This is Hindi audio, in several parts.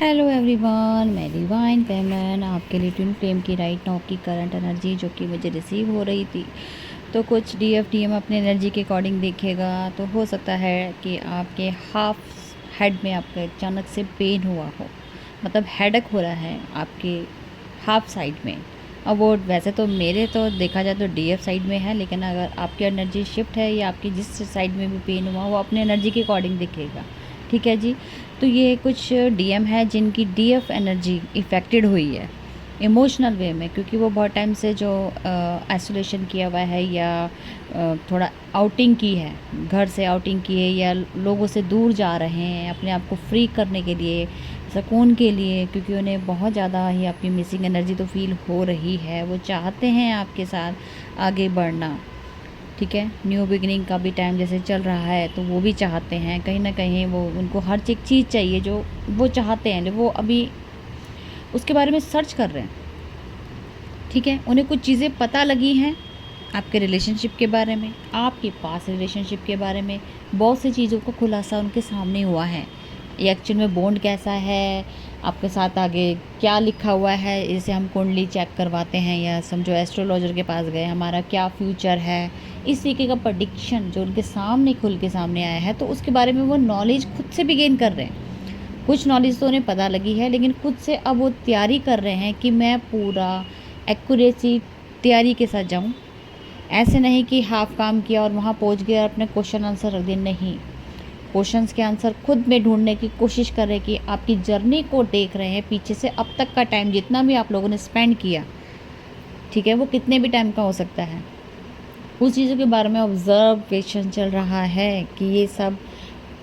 हेलो एवरीवन, मैं डिवाइन पेमन आपके लिए ट्विन फ्लेम की राइट नाउ की करंट एनर्जी जो कि मुझे रिसीव हो रही थी। तो कुछ डीएम अपने एनर्जी के अकॉर्डिंग देखेगा। तो हो सकता है कि आपके हाफ हेड में आपका अचानक से पेन हुआ हो, मतलब हेडेक हो रहा है आपके हाफ साइड में। अब वो वैसे तो मेरे तो देखा जाए तो डीएफ साइड में है, लेकिन अगर आपकी एनर्जी शिफ्ट है या आपकी जिस साइड में भी पेन हुआ वो अपने एनर्जी के अकॉर्डिंग दिखेगा। ठीक है जी। तो ये कुछ डीएम है जिनकी डीएफ एनर्जी इफ़ेक्टेड हुई है इमोशनल वे में, क्योंकि वो बहुत टाइम से जो आइसोलेशन किया हुआ है या थोड़ा आउटिंग की है, घर से आउटिंग की है या लोगों से दूर जा रहे हैं अपने आप को फ्री करने के लिए, सुकून के लिए, क्योंकि उन्हें बहुत ज़्यादा ही आपकी मिसिंग एनर्जी तो फील हो रही है। वो चाहते हैं आपके साथ आगे बढ़ना। ठीक है, न्यू बिगिनिंग का भी टाइम जैसे चल रहा है तो वो भी चाहते हैं कहीं ना कहीं, वो उनको हर एक चीज़ चाहिए जो वो चाहते हैं, वो अभी उसके बारे में सर्च कर रहे हैं। ठीक है, उन्हें कुछ चीज़ें पता लगी हैं आपके रिलेशनशिप के बारे में, आपके पास रिलेशनशिप के बारे में बहुत सी चीज़ों का खुलासा उनके सामने हुआ है। ये एक्चुअल में बॉन्ड कैसा है, आपके साथ आगे क्या लिखा हुआ है, इसे हम कुंडली चेक करवाते हैं या समझो एस्ट्रोलॉजर के पास गए, हमारा क्या फ्यूचर है, इस तरीके का प्रडिक्शन जो उनके सामने खुल के सामने आया है, तो उसके बारे में वो नॉलेज खुद से भी गेन कर रहे हैं। कुछ नॉलेज तो उन्हें पता लगी है, लेकिन खुद से अब वो तैयारी कर रहे हैं कि मैं पूरा एक्यूरेसी तैयारी के साथ जाऊं। ऐसे नहीं कि हाफ काम किया और वहाँ पहुँच गया और अपने क्वेश्चन आंसर रख दिए, नहीं। क्वेश्चंस के आंसर खुद में ढूंढने की कोशिश कर रहे हैं कि आपकी जर्नी को देख रहे हैं पीछे से अब तक का टाइम जितना भी आप लोगों ने स्पेंड किया, ठीक है, वो कितने भी टाइम का हो सकता है, उस चीज़ों के बारे में ऑब्जर्वेशन चल रहा है कि ये सब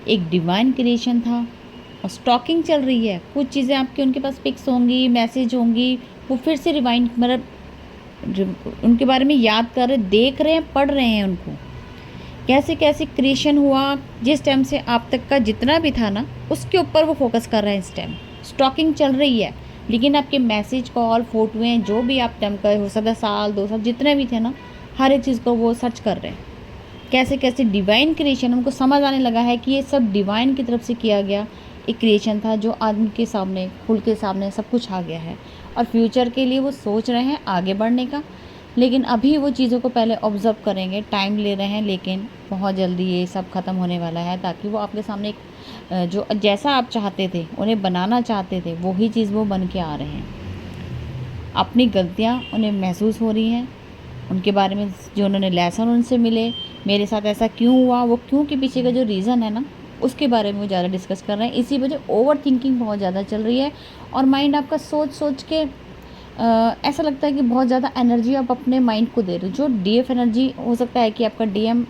एक डिवाइन क्रिएशन था। और स्टॉकिंग चल रही है, कुछ चीज़ें आपके उनके पास पिक्स होंगी, मैसेज होंगी, वो फिर से रिवाइंड मतलब उनके बारे में याद कर रहे, देख रहे हैं, पढ़ रहे हैं उनको कैसे कैसे क्रिएशन हुआ, जिस टाइम से आप तक का जितना भी था ना उसके ऊपर वो फोकस कर रहे हैं। इस टाइम स्टॉकिंग चल रही है, लेकिन आपके मैसेज कॉल फोटोएं जो भी आप टाइम का हो सकता है, साल 2 साल जितने भी थे ना, हर एक चीज़ को वो सर्च कर रहे हैं। कैसे कैसे डिवाइन क्रिएशन उनको समझ आने लगा है कि ये सब डिवाइन की तरफ से किया गया एक क्रिएशन था जो आदमी के सामने खुल के सामने सब कुछ आ गया है। और फ्यूचर के लिए वो सोच रहे हैं आगे बढ़ने का, लेकिन अभी वो चीज़ों को पहले ऑब्जर्व करेंगे, टाइम ले रहे हैं, लेकिन बहुत जल्दी ये सब ख़त्म होने वाला है, ताकि वो आपके सामने एक जो जैसा आप चाहते थे, उन्हें बनाना चाहते थे, वही चीज़ वो बन के आ रहे हैं। अपनी गलतियाँ उन्हें महसूस हो रही हैं, उनके बारे में जो उन्होंने लेसन उनसे मिले, मेरे साथ ऐसा क्यों हुआ, वो क्यों के पीछे का जो रीज़न है ना, उसके बारे में वो ज़्यादा डिस्कस कर रहे हैं। इसी वजह ओवर थिंकिंग बहुत ज़्यादा चल रही है और माइंड आपका सोच सोच के ऐसा लगता है कि बहुत ज़्यादा एनर्जी आप अपने माइंड को दे रहे हो। जो डीएफ एनर्जी हो सकता है कि आपका डीएम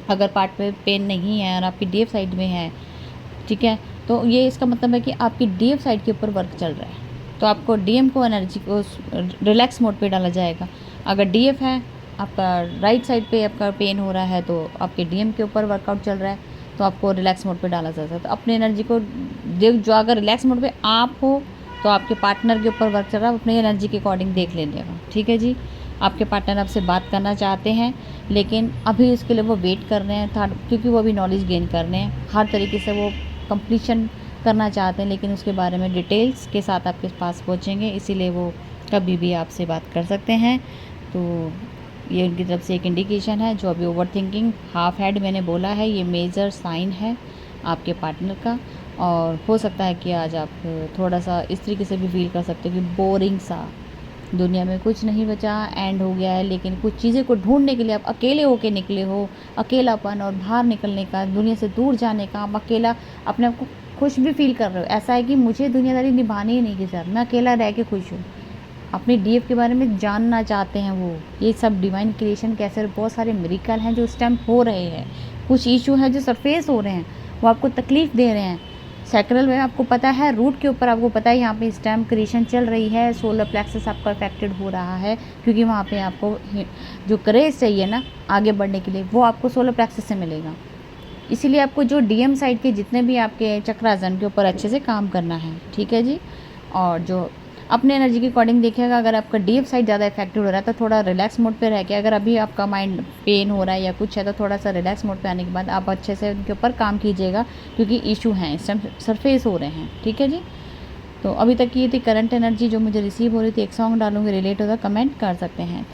अगर पार्ट पे पेन नहीं है और आपकी डीएफ साइड में है, ठीक है, तो ये इसका मतलब है कि आपकी डीएफ साइड के ऊपर वर्क चल रहा है, तो आपको डीएम को एनर्जी को रिलैक्स मोड पे डाला जाएगा। अगर डीएफ है, आपका राइट साइड पे आपका पेन हो रहा है, तो आपके डीएम के ऊपर वर्कआउट चल रहा है, तो आपको रिलैक्स मोड पे डाला जाता है। तो अपनी एनर्जी को जो अगर रिलैक्स मोड पे आप हो तो आपके पार्टनर के ऊपर वर्क चल रहा है, अपनी एनर्जी के अकॉर्डिंग देख लीजिएगा। ठीक है जी। आपके पार्टनर आपसे बात करना चाहते हैं, लेकिन अभी उसके लिए वो वेट कर रहे हैं थर्ड, क्योंकि वो अभी नॉलेज गेन कर रहे हैं, हर तरीके से वो कंप्लीशन करना चाहते हैं, लेकिन उसके बारे में डिटेल्स के साथ आपके पास पहुँचेंगे, इसीलिए वो कभी भी आपसे बात कर सकते हैं। तो ये उनकी तरफ से एक इंडिकेशन है। जो अभी ओवर थिंकिंग हाफ हेड मैंने बोला है, ये मेजर साइन है आपके पार्टनर का। और हो सकता है कि आज आप थोड़ा सा इस तरीके से भी फील कर सकते हो कि बोरिंग सा, दुनिया में कुछ नहीं बचा, एंड हो गया है, लेकिन कुछ चीज़ें को ढूंढने के लिए आप अकेले होके निकले हो। अकेलापन और बाहर निकलने का, दुनिया से दूर जाने का, आप अकेला अपने आप को खुश भी फील कर रहे हो। ऐसा है कि मुझे दुनियादारी निभानी ही नहीं के साथ, मैं अकेला रह के खुश हूँ। अपने डीएफ के बारे में जानना चाहते हैं वो। ये सब डिवाइन क्रिएशन कैसे, बहुत सारे मिरेकल हैं जो इस टाइम हो रहे हैं, कुछ इशू हैं जो सरफेस हो रहे हैं, वो आपको तकलीफ़ दे रहे हैं। सैक्रल में आपको पता है, रूट के ऊपर आपको पता है यहाँ पे इस टाइम क्रिएशन चल रही है, सोलर प्लेक्सस आपका अफेक्टेड हो रहा है, क्योंकि वहाँ पे आपको जो करेज चाहिए ना आगे बढ़ने के लिए, वो आपको सोलर प्लेक्सस से मिलेगा। इसीलिए आपको जो डीएम साइड के जितने भी आपके चक्रासन के ऊपर अच्छे से काम करना है। ठीक है जी। और जो अपने एनर्जी के अकॉर्डिंग देखिएगा, अगर आपका डीएफ साइड ज़्यादा इफेक्टिव हो रहा है तो थोड़ा रिलैक्स मोड पे रह के, अगर अभी आपका माइंड पेन हो रहा है या कुछ है, तो थोड़ा सा रिलैक्स मोड पे आने के बाद आप अच्छे से उनके ऊपर काम कीजिएगा, क्योंकि इशू हैं इस टाइम सरफेस हो रहे हैं। ठीक है जी। तो अभी तक ये थी करंट एनर्जी जो मुझे रिसीव हो रही थी। एक सॉन्ग डालूँगी रिलेट होगा, कमेंट कर सकते हैं।